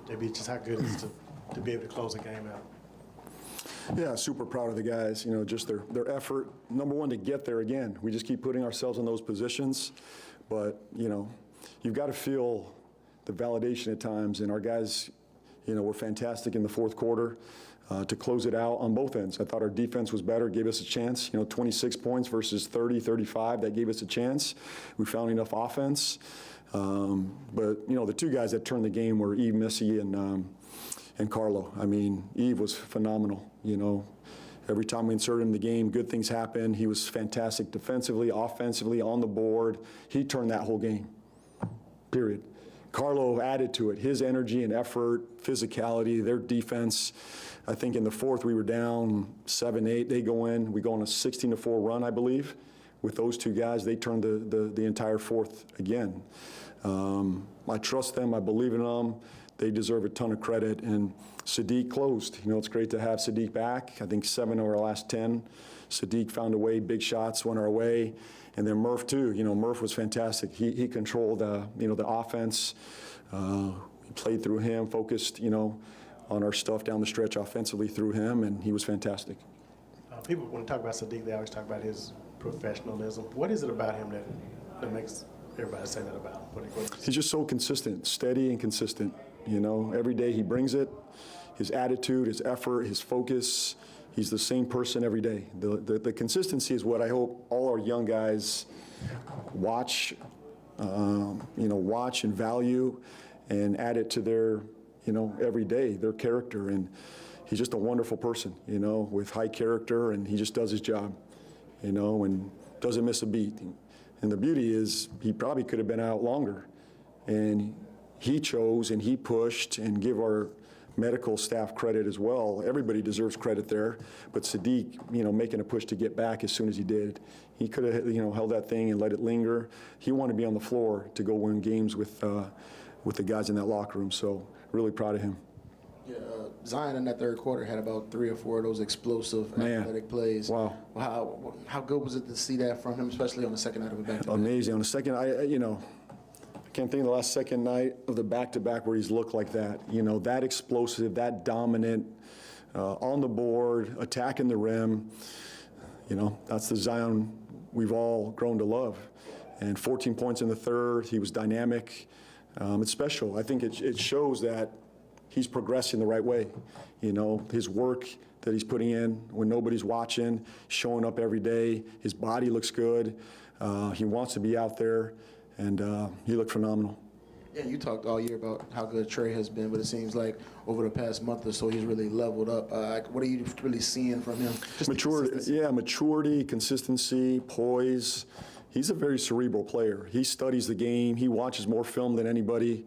Maybe just how good it is to be able to close a game out. Yeah, super proud of the guys, just their effort. Number one, to get there again. We just keep putting ourselves in those positions. But, you've got to feel the validation at times. And our guys, were fantastic in the fourth quarter to close it out on both ends. I thought our defense was better, gave us a chance. 26 points versus 30, 35, that gave us a chance. We found enough offense. But, the two guys that turned the game were Yves Missy and Carlo. I mean, Yves was phenomenal. Every time we inserted him in the game, good things happened. He was fantastic defensively, offensively, on the board. He turned that whole game, period. Carlo added to it, his energy and effort, physicality, their defense. I think in the fourth we were down 7-8. They go in, we go on a 16-4 run, I believe. With those two guys, they turned the entire fourth again. I trust them, I believe in them. They deserve a ton of credit, and Sadiq closed. It's great to have Sadiq back. I think 7 of our last 10. Sadiq found a way, big shots went our way. And then Murph, too. Murph was fantastic. He controlled, the offense. We played through him, focused, on our stuff down the stretch offensively through him, and he was fantastic. People, when they talk about Sadiq, they always talk about his professionalism. What is it about him that makes everybody say that about him? He's just so consistent, steady and consistent. Every day he brings it, his attitude, his effort, his focus. He's the same person every day. The consistency is what I hope all our young guys watch, watch and value and add it to their, every day, their character. And he's just a wonderful person, with high character, and he just does his job, and doesn't miss a beat. And the beauty is he probably could have been out longer. And he chose and he pushed, and give our medical staff credit as well. Everybody deserves credit there. But Sadiq, making a push to get back as soon as he did. He could have, held that thing and let it linger. He wanted to be on the floor to go win games with the guys in that locker room. So really proud of him. Yeah, Zion in that third quarter had about 3 or 4 of those explosive athletic plays. Wow. How good was it to see that from him, especially on the second night of a back-to-back? Amazing. On the second, I can't think of the last second night of the back-to-back where he's looked like that. That explosive, that dominant, on the board, attacking the rim. That's the Zion we've all grown to love. And 14 points in the third. He was dynamic. It's special. I think it shows that he's progressing the right way. His work that he's putting in when nobody's watching, showing up every day. His body looks good. He wants to be out there. And he looked phenomenal. Yeah, you talked all year about how good Trey has been, but it seems like over the past month or so he's really leveled up. What are you really seeing from him? Maturity, consistency, poise. He's a very cerebral player. He studies the game. He watches more film than anybody.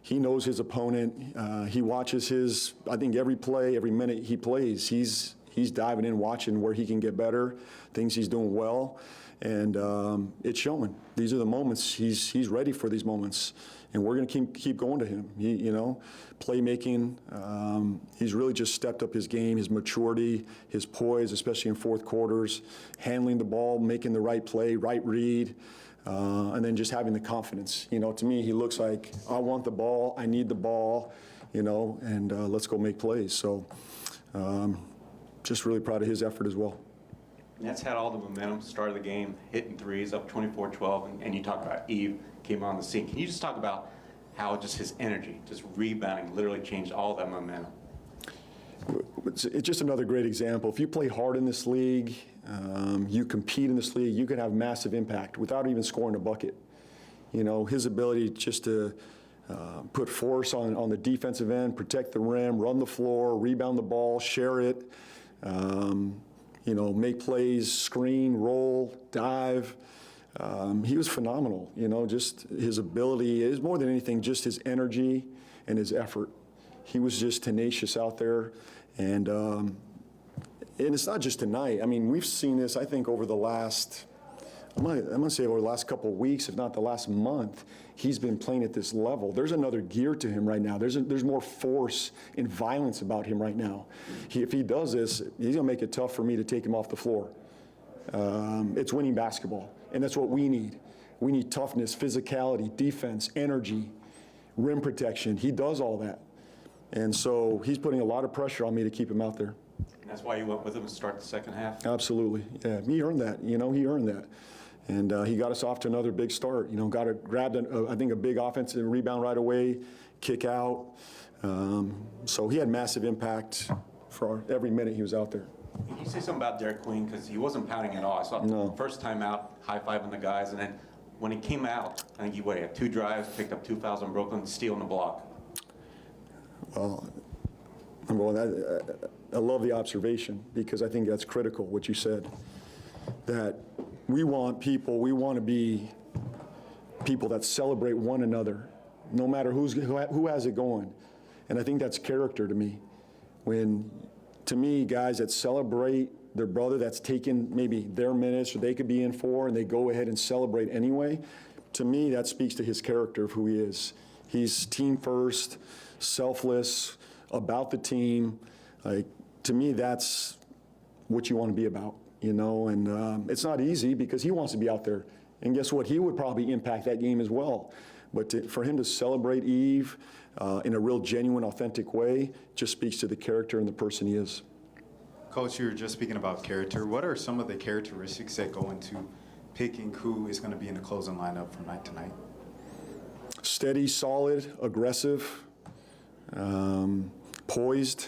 He knows his opponent. He watches I think every play, every minute he plays, he's diving in, watching where he can get better, things he's doing well. And it's showing. These are the moments. He's ready for these moments, and we're going to keep going to him. Playmaking. He's really just stepped up his game, his maturity, his poise, especially in fourth quarters, handling the ball, making the right play, right read, and then just having the confidence. To me, he looks like, I want the ball, I need the ball, and let's go make plays. So, just really proud of his effort as well. Nets had all the momentum, started the game, hitting threes, up 24-12, and you talk about Yves came on the scene. Can you just talk about how just his energy, just rebounding, literally changed all that momentum? It's just another great example. If you play hard in this league, you compete in this league, you can have massive impact without even scoring a bucket. His ability just to put force on the defensive end, protect the rim, run the floor, rebound the ball, share it, make plays, screen, roll, dive. He was phenomenal. Just his ability is more than anything, just his energy and his effort. He was just tenacious out there. And it's not just tonight. I mean, we've seen this, I think, over the last, I'm gonna say over the last couple of weeks, if not the last month, he's been playing at this level. There's another gear to him right now. There's more force and violence about him right now. If he does this, he's gonna make it tough for me to take him off the floor. It's winning basketball, and that's what we need. We need toughness, physicality, defense, energy, rim protection. He does all that. And so he's putting a lot of pressure on me to keep him out there. And that's why you went with him to start the second half? Absolutely. Yeah, he earned that. He earned that. And he got us off to another big start. Grabbed, I think, a big offensive rebound right away, kick out. So he had massive impact for every minute he was out there. Can you say something about Derek Queen? Because he wasn't pounding at all. I saw No. the first time out, high-fiving the guys, and then when he came out, I think he had 2 drives, picked up 2 fouls on Brooklyn, stealing the block. Well, number one, I love the observation because I think that's critical, what you said, that we want to be people that celebrate one another, no matter who has it going. And I think that's character to me. To me, guys that celebrate their brother that's taken maybe their minutes or they could be in for, and they go ahead and celebrate anyway, to me, that speaks to his character of who he is. He's team first, selfless, about the team. To me, that's what you want to be about, and it's not easy because he wants to be out there. And guess what? He would probably impact that game as well. But for him to celebrate Eve in a real genuine, authentic way just speaks to the character and the person he is. Coach, you were just speaking about character. What are some of the characteristics that go into picking who is going to be in the closing lineup from night to night? Steady, solid, aggressive, poised.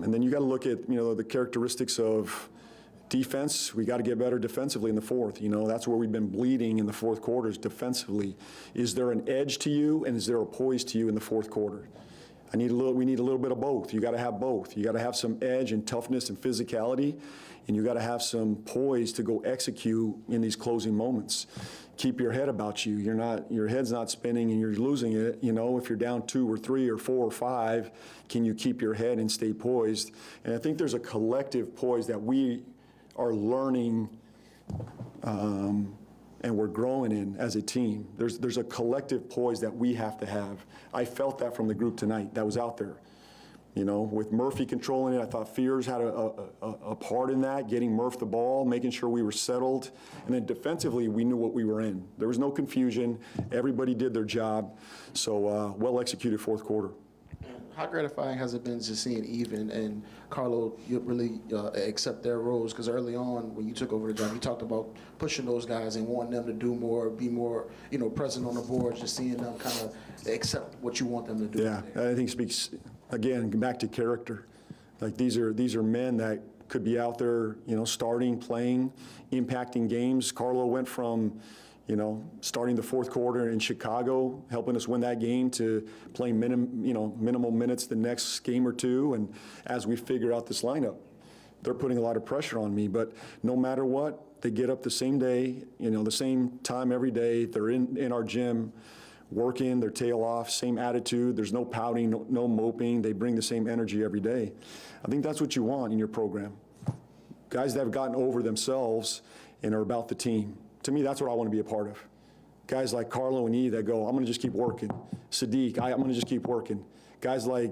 And then you got to look at, the characteristics of defense. We got to get better defensively in the fourth. That's where we've been bleeding in the fourth quarters defensively. Is there an edge to you, and is there a poise to you in the fourth quarter? We need a little bit of both. You got to have both. You got to have some edge and toughness and physicality, and you got to have some poise to go execute in these closing moments. Keep your head about you. Your head's not spinning and you're losing it. If you're down 2 or 3 or 4 or 5, can you keep your head and stay poised? And I think there's a collective poise that we are learning and we're growing in as a team. There's a collective poise that we have to have. I felt that from the group tonight that was out there. With Murphy controlling it, I thought Fears had a part in that, getting Murph the ball, making sure we were settled. And then defensively, we knew what we were in. There was no confusion. Everybody did their job. So well-executed fourth quarter. How gratifying has it been to seeing Eve and Carlo really accept their roles? Because early on, when you took over the job, you talked about pushing those guys and wanting them to do more, be more, present on the board, just seeing them kind of accept what you want them to do. Yeah, I think speaks, again, back to character. Like these are men that could be out there, starting, playing, impacting games. Carlo went from starting the fourth quarter in Chicago, helping us win that game, to playing minimal minutes the next game or two. And as we figure out this lineup, they're putting a lot of pressure on me. But no matter what, they get up the same day, the same time every day. They're in our gym, working their tail off, same attitude. There's no pouting, no moping. They bring the same energy every day. I think that's what you want in your program. Guys that have gotten over themselves and are about the team. To me, that's what I want to be a part of. Guys like Carlo and E that go, I'm going to just keep working. Sadiq, I'm going to just keep working. Guys like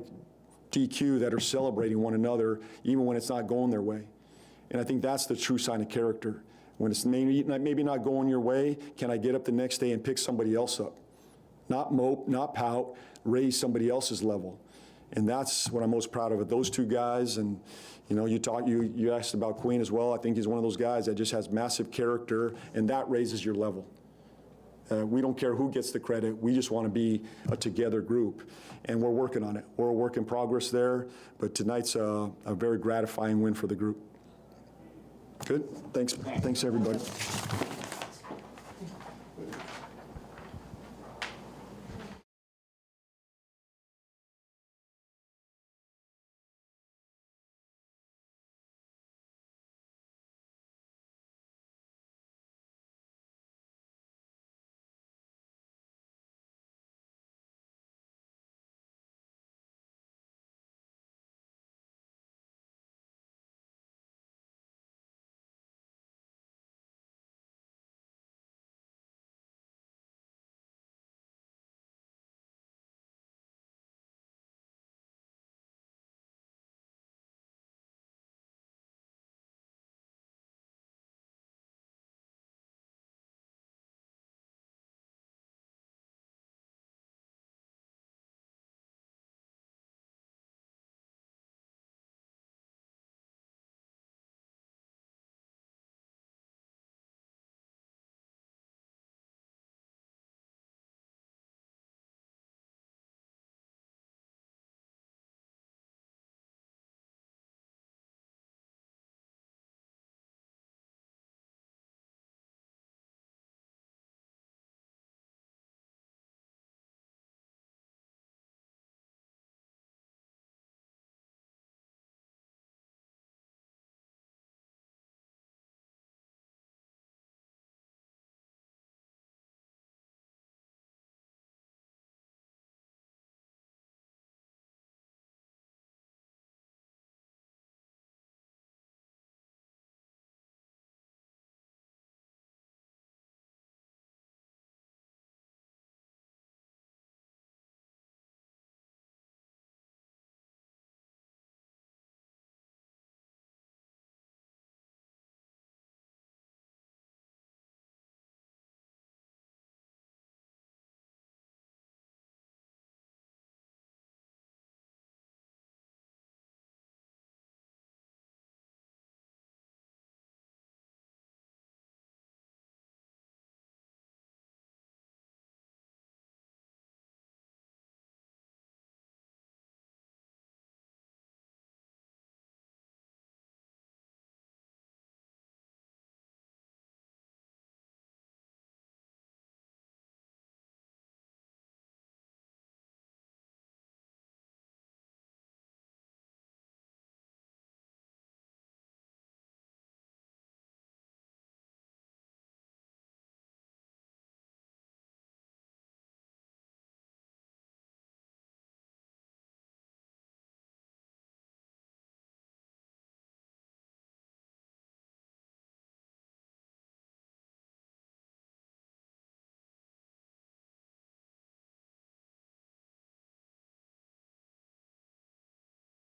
DQ that are celebrating one another even when it's not going their way. And I think that's the true sign of character. When it's maybe not going your way, can I get up the next day and pick somebody else up? Not mope, not pout, raise somebody else's level. And that's what I'm most proud of those two guys. And you asked about Queen as well. I think he's one of those guys that just has massive character, and that raises your level. We don't care who gets the credit. We just want to be a together group, and we're working on it. We're a work in progress there, but tonight's a very gratifying win for the group. Good. Thanks everybody.